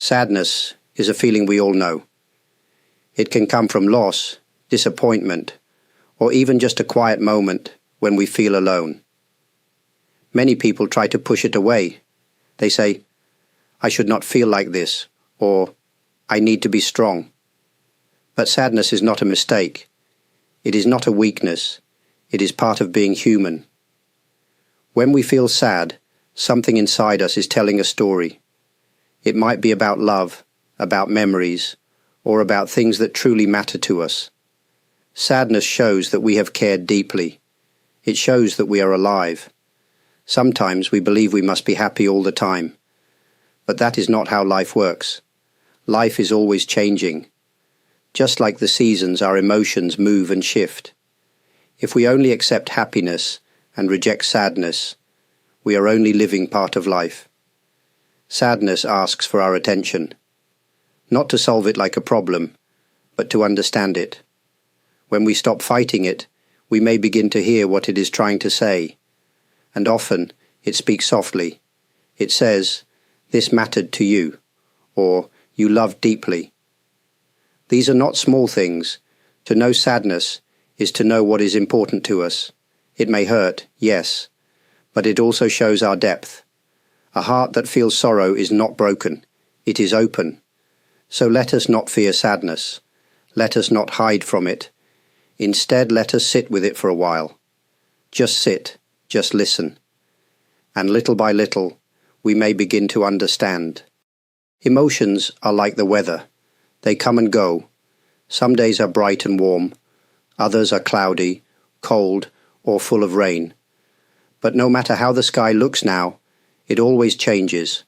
Sadness is a feeling we all know. It can come from loss, disappointment, or even just a quiet moment when we feel alone. Many people try to push it away. They say, "I should not feel like this," or "I need to be strong." But sadness is not a mistake. It is not a weakness. It is part of being human. When we feel sad, something inside us is telling a story. It might be about love, about memories, or about things that truly matter to us. Sadness shows that we have cared deeply. It shows that we are alive. Sometimes we believe we must be happy all the time. But that is not how life works. Life is always changing. Just like the seasons, our emotions move and shift. If we only accept happiness and reject sadness, we are only living part of life. Sadness asks for our attention, not to solve it like a problem, but to understand it. When we stop fighting it, we may begin to hear what it is trying to say, and often it speaks softly. It says, "This mattered to you," or "You loved deeply." These are not small things. To know sadness is to know what is important to us. It may hurt, yes, but it also shows our depth. A heart that feels sorrow is not broken, it is open. So let us not fear sadness. Let us not hide from it. Instead, let us sit with it for a while. Just sit, just listen. And little by little, we may begin to understand. Emotions are like the weather. They come and go. Some days are bright and warm. Others are cloudy, cold, or full of rain. But no matter how the sky looks now, it always changes.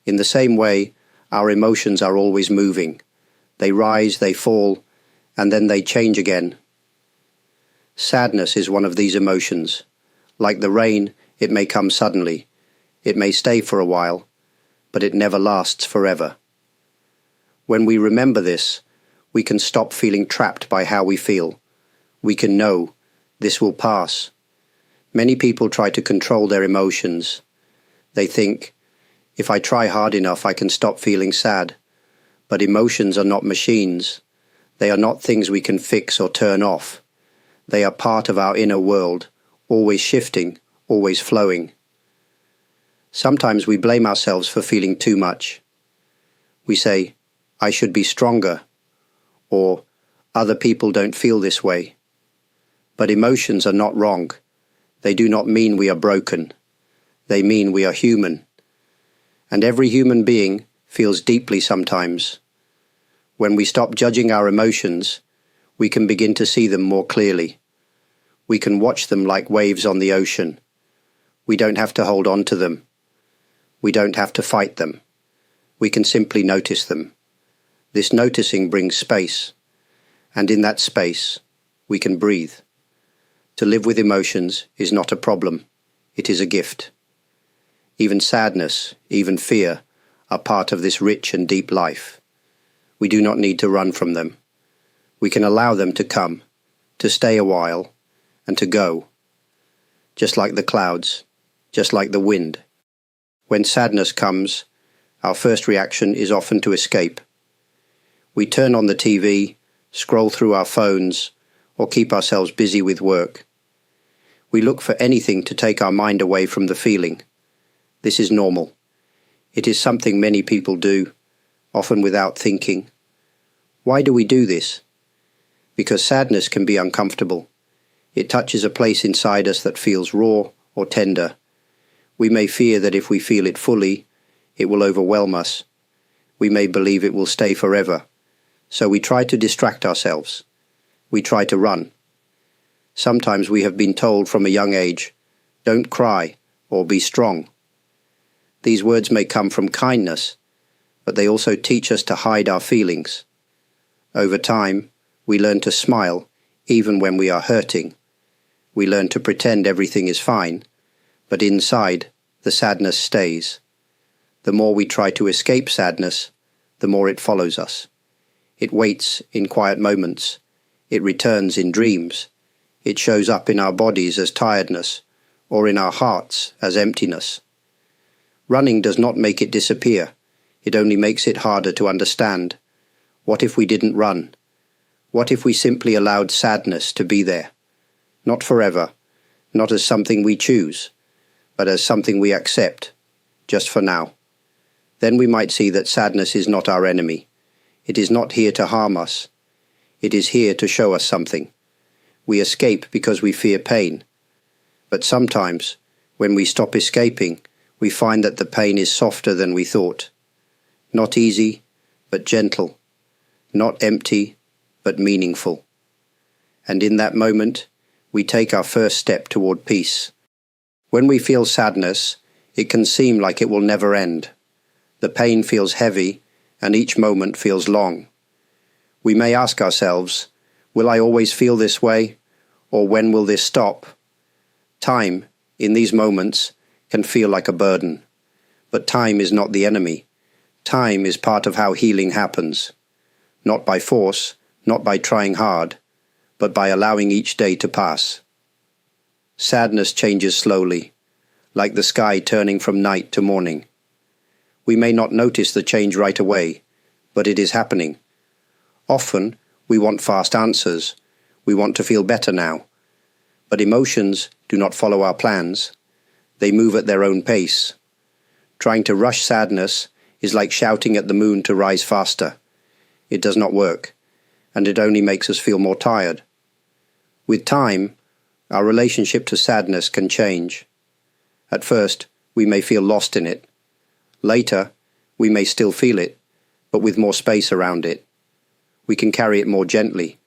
In the same way, our emotions are always moving. They rise, they fall, and then they change again. Sadness is one of these emotions. Like the rain, it may come suddenly. It may stay for a while, but it never lasts forever. When we remember this, we can stop feeling trapped by how we feel. We can know this will pass. Many people try to control their emotions. They think, if I try hard enough, I can stop feeling sad. But emotions are not machines. They are not things we can fix or turn off. They are part of our inner world, always shifting, always flowing. Sometimes we blame ourselves for feeling too much. We say, "I should be stronger," or "Other people don't feel this way." But emotions are not wrong. They do not mean we are broken. They mean we are human. And every human being feels deeply sometimes. When we stop judging our emotions, we can begin to see them more clearly. We can watch them like waves on the ocean. We don't have to hold on to them. We don't have to fight them. We can simply notice them. This noticing brings space, and in that space, we can breathe. To live with emotions is not a problem, it is a gift. Even sadness, even fear, are part of this rich and deep life. We do not need to run from them. We can allow them to come, to stay a while, and to go. Just like the clouds, just like the wind. When sadness comes, our first reaction is often to escape. We turn on the TV, scroll through our phones, or keep ourselves busy with work. We look for anything to take our mind away from the feeling. This is normal. It is something many people do, often without thinking. Why do we do this? Because sadness can be uncomfortable. It touches a place inside us that feels raw or tender. We may fear that if we feel it fully, it will overwhelm us. We may believe it will stay forever. So we try to distract ourselves. We try to run. Sometimes we have been told from a young age, "Don't cry," or "Be strong." These words may come from kindness, but they also teach us to hide our feelings. Over time, we learn to smile even when we are hurting. We learn to pretend everything is fine, but inside, the sadness stays. The more we try to escape sadness, the more it follows us. It waits in quiet moments. It returns in dreams. It shows up in our bodies as tiredness, or in our hearts as emptiness. Running does not make it disappear. It only makes it harder to understand. What if we didn't run? What if we simply allowed sadness to be there? Not forever, not as something we choose, but as something we accept, just for now. Then we might see that sadness is not our enemy. It is not here to harm us. It is here to show us something. We escape because we fear pain. But sometimes, when we stop escaping, we find that the pain is softer than we thought. Not easy, but gentle. Not empty, but meaningful. And in that moment, we take our first step toward peace. When we feel sadness, it can seem like it will never end. The pain feels heavy, and each moment feels long. We may ask ourselves, will I always feel this way? Or when will this stop? Time, in these moments, can feel like a burden. But time is not the enemy. Time is part of how healing happens. Not by force, not by trying hard, but by allowing each day to pass. Sadness changes slowly, like the sky turning from night to morning. We may not notice the change right away, but it is happening. Often, we want fast answers. We want to feel better now. But emotions do not follow our plans. They move at their own pace. Trying to rush sadness is like shouting at the moon to rise faster. It does not work, and it only makes us feel more tired. With time, our relationship to sadness can change. At first, we may feel lost in it. Later, we may still feel it, but with more space around it. We can carry it more gently.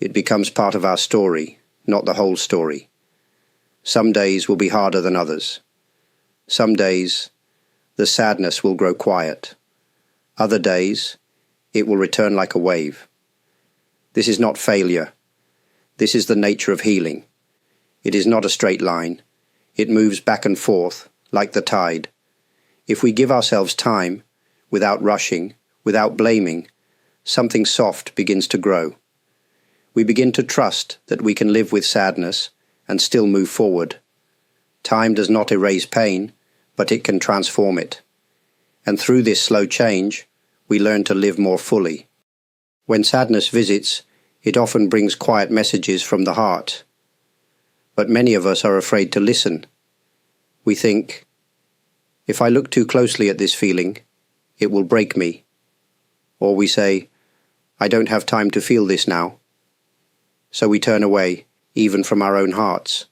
It becomes part of our story, not the whole story. Some days will be harder than others. Some days, the sadness will grow quiet. Other days, it will return like a wave. This is not failure. This is the nature of healing. It is not a straight line. It moves back and forth, like the tide. If we give ourselves time, without rushing, without blaming, something soft begins to grow. We begin to trust that we can live with sadness and still move forward. Time does not erase pain, but it can transform it. And through this slow change, we learn to live more fully. When sadness visits, it often brings quiet messages from the heart. But many of us are afraid to listen. We think, if I look too closely at this feeling, it will break me. Or we say, I don't have time to feel this now. So we turn away, even from our own hearts.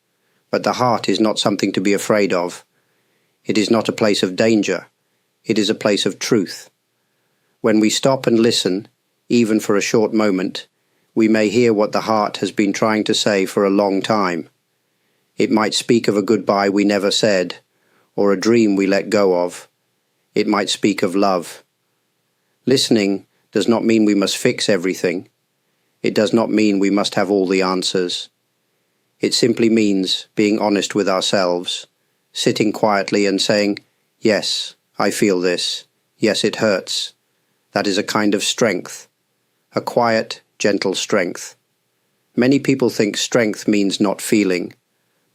But the heart is not something to be afraid of. It is not a place of danger. It is a place of truth. When we stop and listen, even for a short moment, we may hear what the heart has been trying to say for a long time. It might speak of a goodbye we never said, or a dream we let go of. It might speak of love. Listening does not mean we must fix everything. It does not mean we must have all the answers. It simply means being honest with ourselves, sitting quietly and saying, yes, I feel this. Yes, it hurts. That is a kind of strength, a quiet, gentle strength. Many people think strength means not feeling,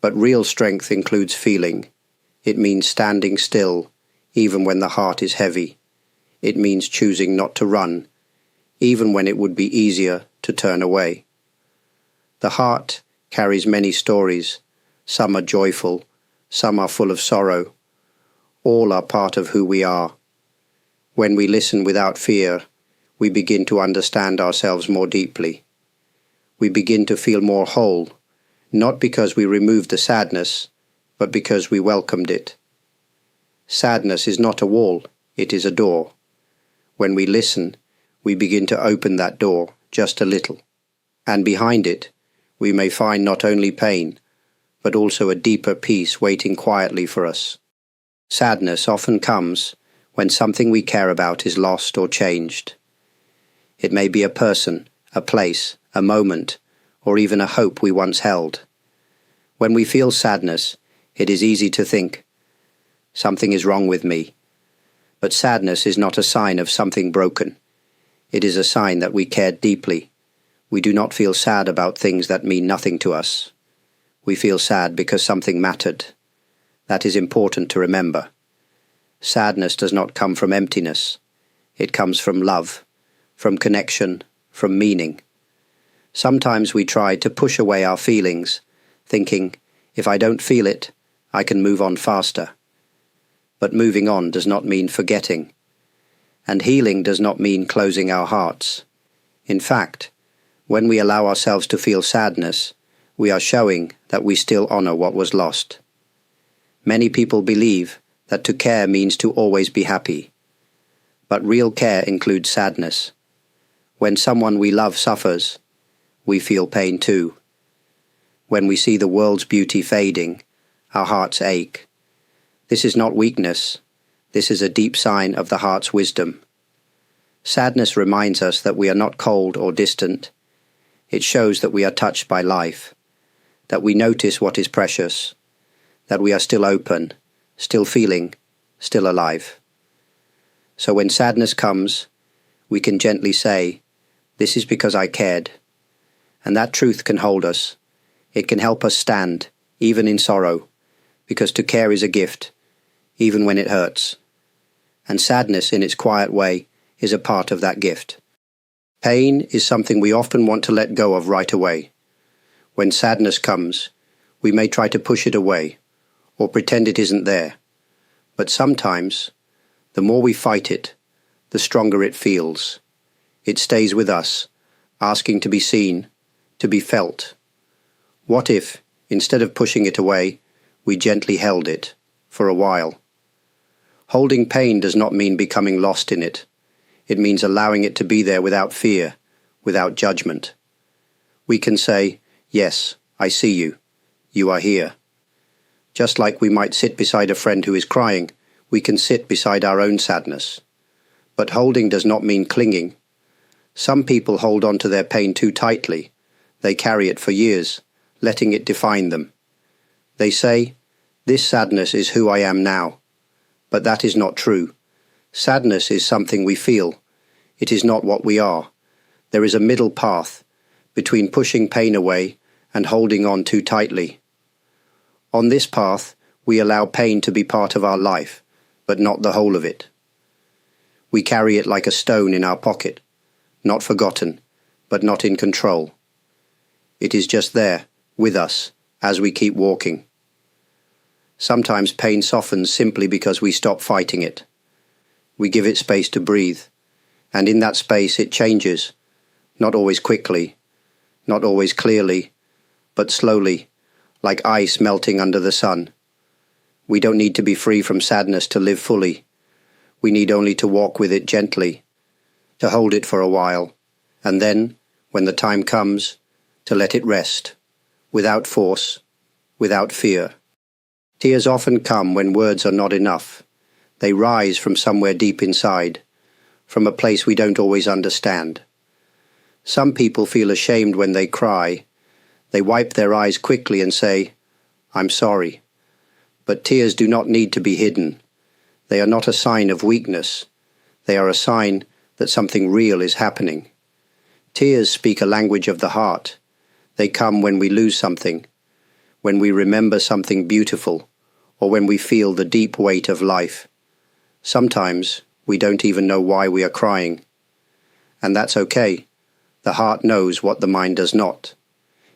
but real strength includes feeling. It means standing still, even when the heart is heavy. It means choosing not to run, even when it would be easier to turn away. The heart carries many stories. Some are joyful, some are full of sorrow. All are part of who we are. When we listen without fear, we begin to understand ourselves more deeply. We begin to feel more whole, not because we removed the sadness, but because we welcomed it. Sadness is not a wall, it is a door. When we listen, we begin to open that door just a little, and behind it, we may find not only pain, but also a deeper peace waiting quietly for us. Sadness often comes when something we care about is lost or changed. It may be a person, a place, a moment, or even a hope we once held. When we feel sadness, it is easy to think, something is wrong with me. But sadness is not a sign of something broken. It is a sign that we cared deeply. We do not feel sad about things that mean nothing to us. We feel sad because something mattered. That is important to remember. Sadness does not come from emptiness. It comes from love, from connection, from meaning. Sometimes we try to push away our feelings, thinking, if I don't feel it, I can move on faster. But moving on does not mean forgetting. And healing does not mean closing our hearts. In fact, when we allow ourselves to feel sadness, we are showing that we still honor what was lost. Many people believe that to care means to always be happy. But real care includes sadness. When someone we love suffers, we feel pain too. When we see the world's beauty fading, our hearts ache. This is not weakness. This is a deep sign of the heart's wisdom. Sadness reminds us that we are not cold or distant. It shows that we are touched by life, that we notice what is precious, that we are still open, still feeling, still alive. So when sadness comes, we can gently say, "This is because I cared." And that truth can hold us. It can help us stand, even in sorrow, because to care is a gift, even when it hurts. And sadness, in its quiet way, is a part of that gift. Pain is something we often want to let go of right away. When sadness comes, we may try to push it away, or pretend it isn't there. But sometimes, the more we fight it, the stronger it feels. It stays with us, asking to be seen, to be felt. What if, instead of pushing it away, we gently held it, for a while? Holding pain does not mean becoming lost in it. It means allowing it to be there without fear, without judgment. We can say, "Yes, I see you. You are here." Just like we might sit beside a friend who is crying, we can sit beside our own sadness. But holding does not mean clinging. Some people hold on to their pain too tightly. They carry it for years, letting it define them. They say, "This sadness is who I am now." But that is not true. Sadness is something we feel. It is not what we are. There is a middle path between pushing pain away and holding on too tightly. On this path, we allow pain to be part of our life, but not the whole of it. We carry it like a stone in our pocket, not forgotten, but not in control. It is just there, with us, as we keep walking. Sometimes pain softens simply because we stop fighting it. We give it space to breathe, and in that space it changes, not always quickly, not always clearly, but slowly, like ice melting under the sun. We don't need to be free from sadness to live fully. We need only to walk with it gently, to hold it for a while, and then, when the time comes, to let it rest, without force, without fear. Tears often come when words are not enough. They rise from somewhere deep inside, from a place we don't always understand. Some people feel ashamed when they cry. They wipe their eyes quickly and say, "I'm sorry." But tears do not need to be hidden. They are not a sign of weakness. They are a sign that something real is happening. Tears speak a language of the heart. They come when we lose something, when we remember something beautiful, or when we feel the deep weight of life. Sometimes we don't even know why we are crying. And that's okay. The heart knows what the mind does not.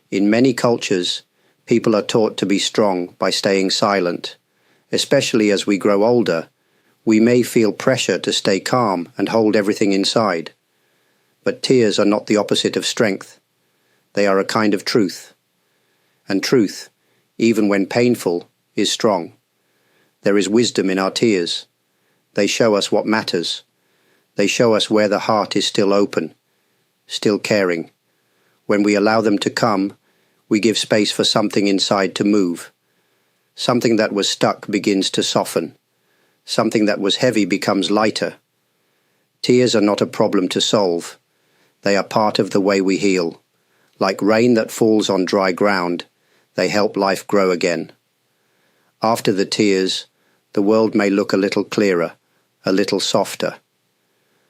In many cultures, people are taught to be strong by staying silent. Especially as we grow older, we may feel pressure to stay calm and hold everything inside. But tears are not the opposite of strength. They are a kind of truth. And truth, even when painful, is strong. There is wisdom in our tears. They show us what matters. They show us where the heart is still open, still caring. When we allow them to come, we give space for something inside to move. Something that was stuck begins to soften. Something that was heavy becomes lighter. Tears are not a problem to solve. They are part of the way we heal. Like rain that falls on dry ground, they help life grow again. After the tears, the world may look a little clearer, a little softer.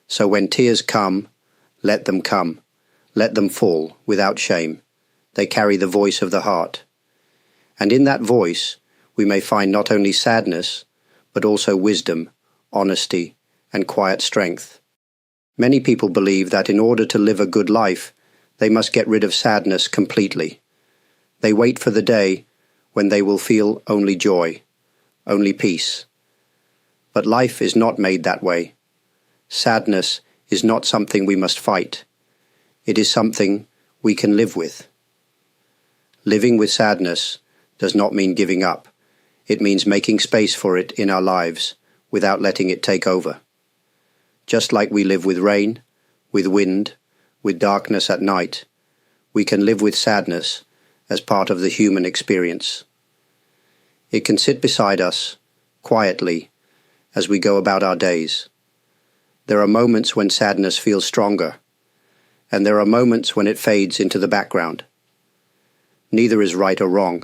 So when tears come, let them come. Let them fall without shame. They carry the voice of the heart. And in that voice, we may find not only sadness, but also wisdom, honesty, and quiet strength. Many people believe that in order to live a good life, they must get rid of sadness completely. They wait for the day when they will feel only joy, only peace. But life is not made that way. Sadness is not something we must fight. It is something we can live with. Living with sadness does not mean giving up. It means making space for it in our lives without letting it take over. Just like we live with rain, with wind, with darkness at night, we can live with sadness as part of the human experience. It can sit beside us, quietly, as we go about our days. There are moments when sadness feels stronger, and there are moments when it fades into the background. Neither is right or wrong.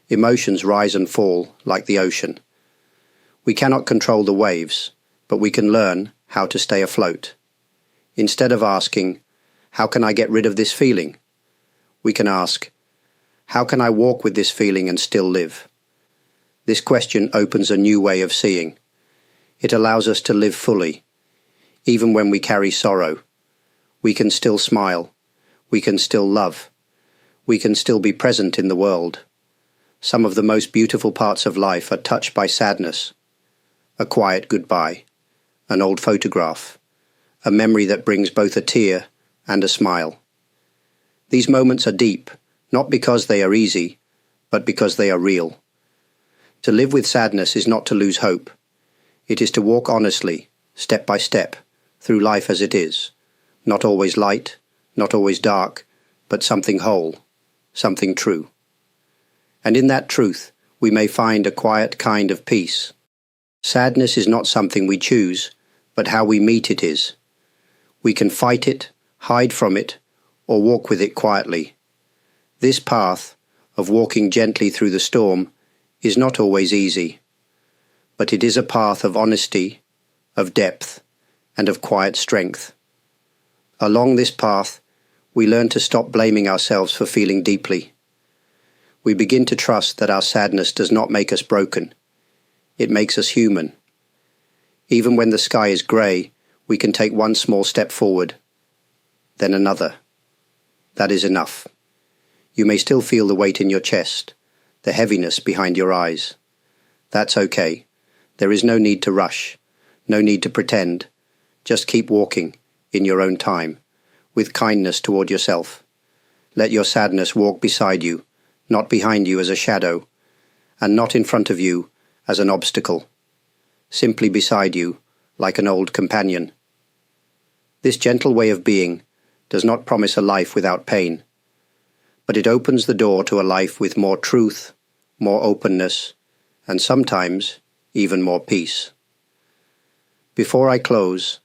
Emotions rise and fall like the ocean. We cannot control the waves, but we can learn how to stay afloat. Instead of asking, "How can I get rid of this feeling?" we can ask, "How can I walk with this feeling and still live?" This question opens a new way of seeing. It allows us to live fully. Even when we carry sorrow, we can still smile. We can still love. We can still be present in the world. Some of the most beautiful parts of life are touched by sadness. A quiet goodbye, an old photograph, a memory that brings both a tear and a smile. These moments are deep, not because they are easy, but because they are real. To live with sadness is not to lose hope. It is to walk honestly, step by step, through life as it is. Not always light, not always dark, but something whole, something true. And in that truth, we may find a quiet kind of peace. Sadness is not something we choose, but how we meet it is. We can fight it, hide from it, or walk with it quietly. This path of walking gently through the storm is not always easy, but it is a path of honesty, of depth, and of quiet strength. Along this path, we learn to stop blaming ourselves for feeling deeply. We begin to trust that our sadness does not make us broken. It makes us human. Even when the sky is grey, we can take one small step forward, then another. That is enough. You may still feel the weight in your chest, the heaviness behind your eyes. That's okay. There is no need to rush, no need to pretend. Just keep walking in your own time, with kindness toward yourself. Let your sadness walk beside you, not behind you as a shadow, and not in front of you as an obstacle. Simply beside you, like an old companion. This gentle way of being does not promise a life without pain, but it opens the door to a life with more truth, more openness, and sometimes even more peace. Before I close,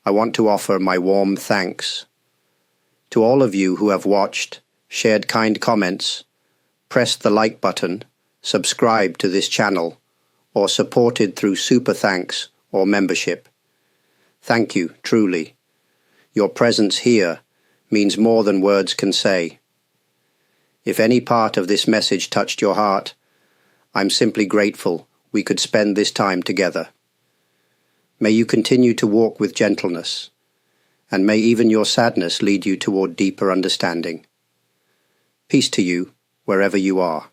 I want to offer my warm thanks to all of you who have watched, shared kind comments, pressed the like button, subscribed to this channel, or supported through super thanks or membership. Thank you, truly. Your presence here means more than words can say. If any part of this message touched your heart, I'm simply grateful we could spend this time together. May you continue to walk with gentleness, and may even your sadness lead you toward deeper understanding. Peace to you wherever you are.